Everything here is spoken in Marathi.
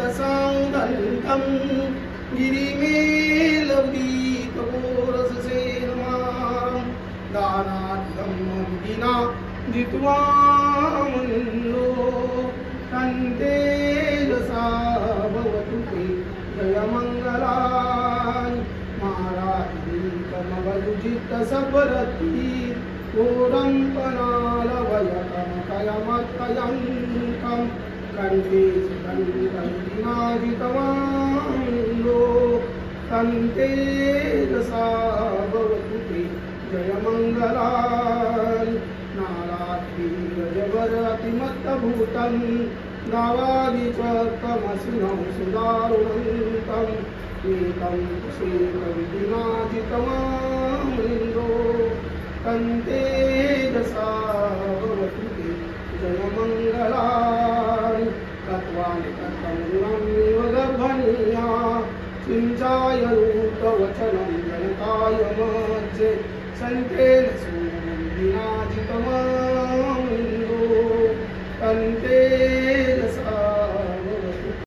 रसांधं गिरिमेलवीतपोरससेनमां दानादिदं विना जित्वा मन्दो कन्तेजसा भवतु ते जयमङ्गलानि माराजितमवयुजितसबरति घोरं पनालवयकमकयमत्कयङ्कं कण्ठे सुकण्ठितविनाजितवान्दो कन्तेजसा भवतु ते जयमङ्गलानि नारात्रिरजवरतिमत्तभूतं नावादिचत्वमसिनं सुदारुणन्तं एकं श्रीकविनाजितवामिन्दो कन्तेजसा भवतु ते जयमङ्गलानि तत्त्वानि तत्त्वं गर्भणीया सिञ्चाय रूपवचनं जनताय मध्ये सन्तेन सूरं विनाजितवान्